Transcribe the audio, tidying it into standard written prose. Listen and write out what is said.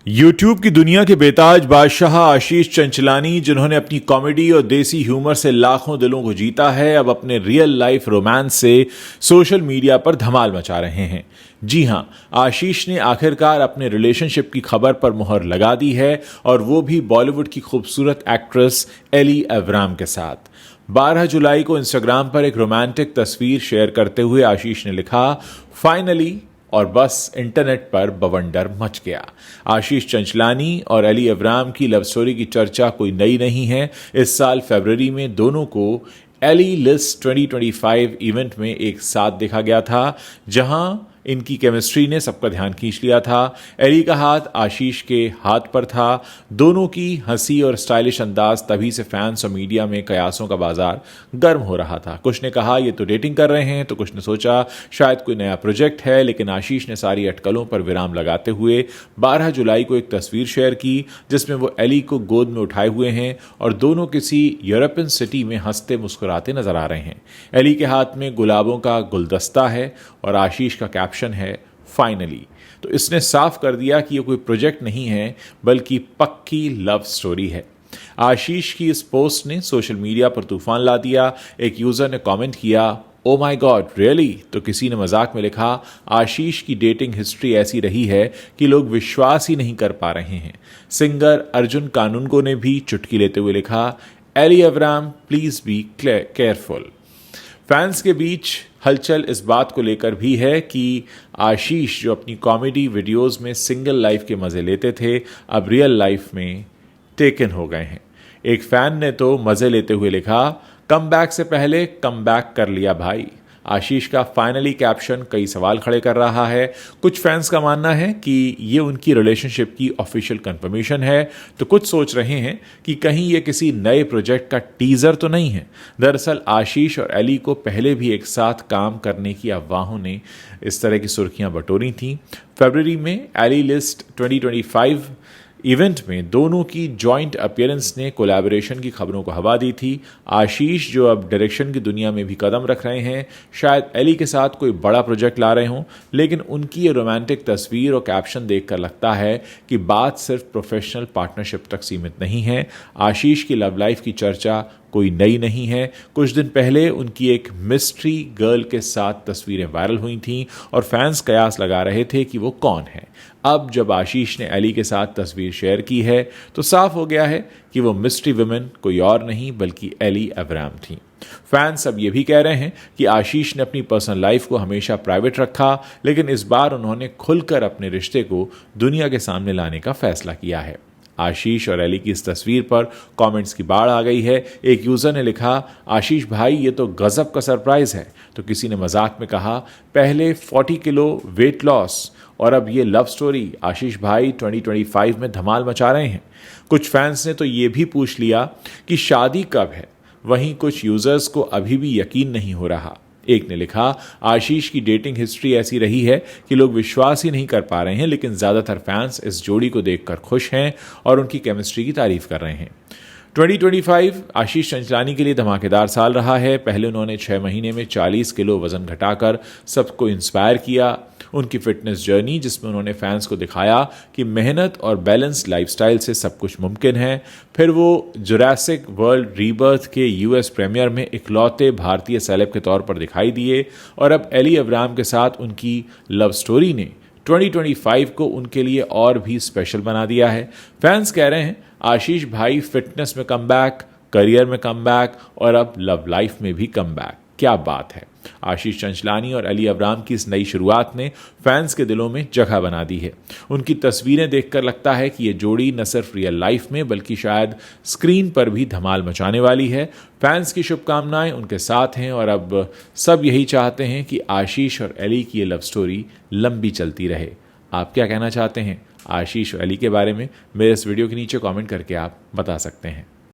YouTube की दुनिया के बेताज बादशाह आशीष चंचलानी, जिन्होंने अपनी कॉमेडी और देसी ह्यूमर से लाखों दिलों को जीता है, अब अपने रियल लाइफ रोमांस से सोशल मीडिया पर धमाल मचा रहे हैं। जी हां, आशीष ने आखिरकार अपने रिलेशनशिप की खबर पर मुहर लगा दी है, और वो भी बॉलीवुड की खूबसूरत एक्ट्रेस एली अवराम के साथ। 12 जुलाई को इंस्टाग्राम पर एक रोमांटिक तस्वीर शेयर करते हुए आशीष ने लिखा, फाइनली, और बस इंटरनेट पर बवंडर मच गया। आशीष चंचलानी और एली अवराम की लव स्टोरी की चर्चा कोई नई नहीं है। इस साल फरवरी में दोनों को एली लिस्ट 2025 इवेंट में एक साथ देखा गया था, जहां इनकी केमिस्ट्री ने सबका ध्यान खींच लिया था। एली का हाथ आशीष के हाथ पर था। दोनों की हंसी और स्टाइलिश अंदाज तभी से फैंस और मीडिया में कयासों का बाजार गर्म हो रहा था। कुछ ने कहा ये तो डेटिंग कर रहे हैं, तो कुछ ने सोचा शायद कोई नया प्रोजेक्ट है, लेकिन आशीष ने सारी अटकलों पर विराम लगाते हुए 12 जुलाई को एक तस्वीर शेयर की, जिसमें वो एली को गोद में उठाए हुए हैं और दोनों किसी यूरोपियन सिटी में हंसते मुस्कुराते नजर आ रहे हैं। एली के हाथ में गुलाबों का गुलदस्ता है और आशीष का कैप्शन है फाइनली। तो इसने साफ कर दिया कि ये कोई प्रोजेक्ट नहीं है, बल्कि पक्की लव स्टोरी है। आशीष की इस पोस्ट ने सोशल मीडिया पर तूफान ला दिया। एक यूजर ने कमेंट किया, ओ माई गॉड रियली। तो किसी ने मजाक में लिखा, आशीष की डेटिंग हिस्ट्री ऐसी रही है कि लोग विश्वास ही नहीं कर पा रहे हैं। सिंगर अर्जुन कानूनगो ने भी चुटकी लेते हुए लिखा, Elli Avram please be careful. Fans के बीच हलचल इस बात को लेकर भी है कि आशीष, जो अपनी कॉमेडी वीडियोस में सिंगल लाइफ के मजे लेते थे, अब रियल लाइफ में टेकन हो गए हैं। एक फैन ने तो मजे लेते हुए लिखा, कम बैक से पहले कम बैक कर लिया भाई। आशीष का फाइनली कैप्शन कई सवाल खड़े कर रहा है। कुछ फैंस का मानना है कि ये उनकी रिलेशनशिप की ऑफिशियल कंफर्मेशन है, तो कुछ सोच रहे हैं कि कहीं ये किसी नए प्रोजेक्ट का टीजर तो नहीं है। दरअसल आशीष और एली को पहले भी एक साथ काम करने की अफवाहों ने इस तरह की सुर्खियां बटोरी थीं। फरवरी में एली लिस्ट 2025 इवेंट में दोनों की जॉइंट अपीयरेंस ने कोलैबोरेशन की खबरों को हवा दी थी। आशीष, जो अब डायरेक्शन की दुनिया में भी कदम रख रहे हैं, शायद एली के साथ कोई बड़ा प्रोजेक्ट ला रहे हों, लेकिन उनकी ये रोमांटिक तस्वीर और कैप्शन देखकर लगता है कि बात सिर्फ प्रोफेशनल पार्टनरशिप तक सीमित नहीं है। आशीष की लव लाइफ की चर्चा कोई नई नहीं है। कुछ दिन पहले उनकी एक मिस्ट्री गर्ल के साथ तस्वीरें वायरल हुई थीं और फैंस कयास लगा रहे थे कि वो कौन है। अब जब आशीष ने एली के साथ तस्वीर शेयर की है, तो साफ हो गया है कि वो मिस्ट्री वुमेन कोई और नहीं बल्कि एली अवराम थी। फैंस अब ये भी कह रहे हैं कि आशीष ने अपनी पर्सनल लाइफ को हमेशा प्राइवेट रखा, लेकिन इस बार उन्होंने खुलकर अपने रिश्ते को दुनिया के सामने लाने का फैसला किया है। आशीष और एली की इस तस्वीर पर कमेंट्स की बाढ़ आ गई है। एक यूजर ने लिखा, आशीष भाई ये तो गजब का सरप्राइज है। तो किसी ने मजाक में कहा, पहले 40 किलो वेट लॉस और अब ये लव स्टोरी। आशीष भाई 2025 में धमाल मचा रहे हैं। कुछ फैंस ने तो ये भी पूछ लिया कि शादी कब है। वहीं कुछ यूजर्स को अभी भी यकीन नहीं हो रहा। एक ने लिखा, आशीष की डेटिंग हिस्ट्री ऐसी रही है कि लोग विश्वास ही नहीं कर पा रहे हैं, लेकिन ज्यादातर फैंस इस जोड़ी को देखकर खुश हैं और उनकी केमिस्ट्री की तारीफ कर रहे हैं। 2025 आशीष चंचलानी के लिए धमाकेदार साल रहा है। पहले उन्होंने 6 महीने में 40 किलो वजन घटाकर सबको इंस्पायर किया। उनकी फिटनेस जर्नी, जिसमें उन्होंने फैंस को दिखाया कि मेहनत और बैलेंस लाइफस्टाइल से सब कुछ मुमकिन है। फिर वो जुरासिक वर्ल्ड रीबर्थ के यूएस प्रीमियर में इकलौते भारतीय सेलेब के तौर पर दिखाई दिए, और अब एली अवराम के साथ उनकी लव स्टोरी ने 2025 को उनके लिए और भी स्पेशल बना दिया है। फैंस कह रहे हैं, आशीष भाई फिटनेस में कम बैक, करियर में कम बैक और अब लव लाइफ में भी कम बैक। क्या बात है। आशीष चंचलानी और एली अवराम की इस नई शुरुआत ने फैंस के दिलों में जगह बना दी है। उनकी तस्वीरें देखकर लगता है कि ये जोड़ी न सिर्फ रियल लाइफ में बल्कि शायद स्क्रीन पर भी धमाल मचाने वाली है। फैंस की शुभकामनाएं उनके साथ हैं और अब सब यही चाहते हैं कि आशीष और एली की ये लव स्टोरी लंबी चलती रहे। आप क्या कहना चाहते हैं आशीष और एली के बारे में? मेरे इस वीडियो के नीचे कमेंट करके आप बता सकते हैं।